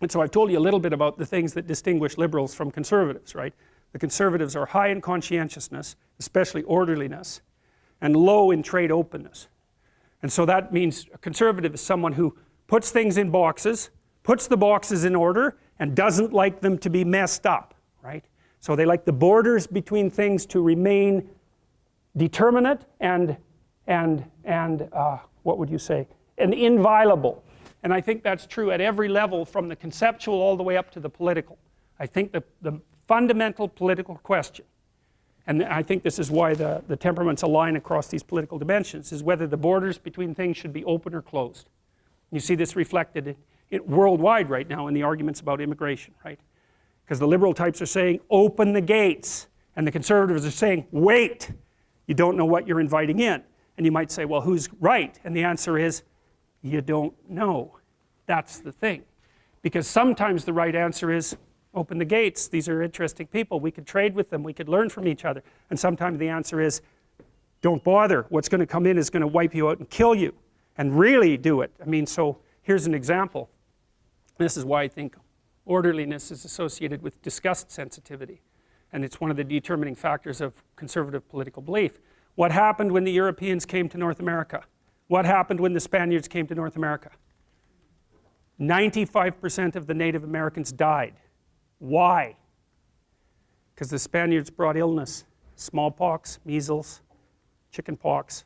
And so I've told you a little bit about the things that distinguish liberals from conservatives, right? The conservatives are high in conscientiousness, especially orderliness, and low in trade openness. And so that means a conservative is someone who puts things in boxes, puts the boxes in order, and doesn't like them to be messed up, right? So they like the borders between things to remain determinate and what would you say? And inviolable. And I think that's true at every level, from the conceptual all the way up to the political. I think the fundamental political question, and I think this is why the temperaments align across these political dimensions, is whether the borders between things should be open or closed. You see this reflected worldwide right now in the arguments about immigration, right? Because the liberal types are saying, open the gates, and the conservatives are saying, wait, you don't know what you're inviting in. And you might say, well, who's right? And the answer is, you don't know. That's the thing. Because sometimes the right answer is, open the gates, these are interesting people, we could trade with them, we could learn from each other. And sometimes the answer is, don't bother, what's going to come in is going to wipe you out and kill you. And really do it. I mean, so here's an example. This is why I think orderliness is associated with disgust sensitivity. And it's one of the determining factors of conservative political belief. What happened when the Europeans came to North America? What happened when the Spaniards came to North America? 95% of the Native Americans died. Why? Because the Spaniards brought illness, smallpox, measles, chickenpox,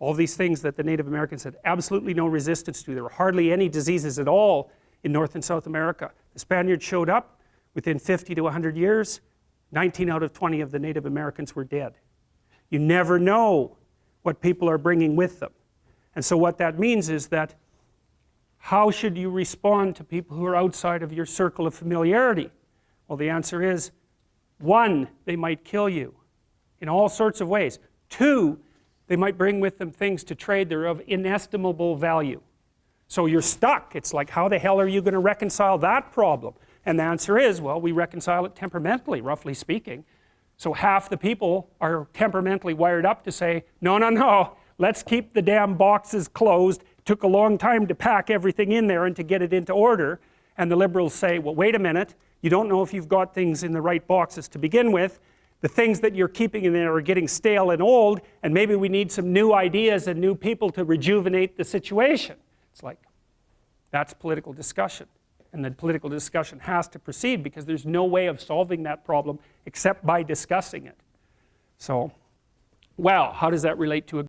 all these things that the Native Americans had absolutely no resistance to. There were hardly any diseases at all in North and South America. The Spaniards showed up, within 50 to 100 years, 19 out of 20 of the Native Americans were dead. You never know what people are bringing with them. And so what that means is that, how should you respond to people who are outside of your circle of familiarity? Well, the answer is, 1, they might kill you in all sorts of ways. 2, they might bring with them things to trade that are of inestimable value. So you're stuck. It's like, how the hell are you going to reconcile that problem? And the answer is, well, we reconcile it temperamentally, roughly speaking. So half the people are temperamentally wired up to say, no, no, no, let's keep the damn boxes closed. It took a long time to pack everything in there and to get it into order. And the liberals say, well, wait a minute, you don't know if you've got things in the right boxes to begin with. The things that you're keeping in there are getting stale and old, and maybe we need some new ideas and new people to rejuvenate the situation. It's like, that's political discussion. And the political discussion has to proceed because there's no way of solving that problem except by discussing it. So, well, how does that relate to a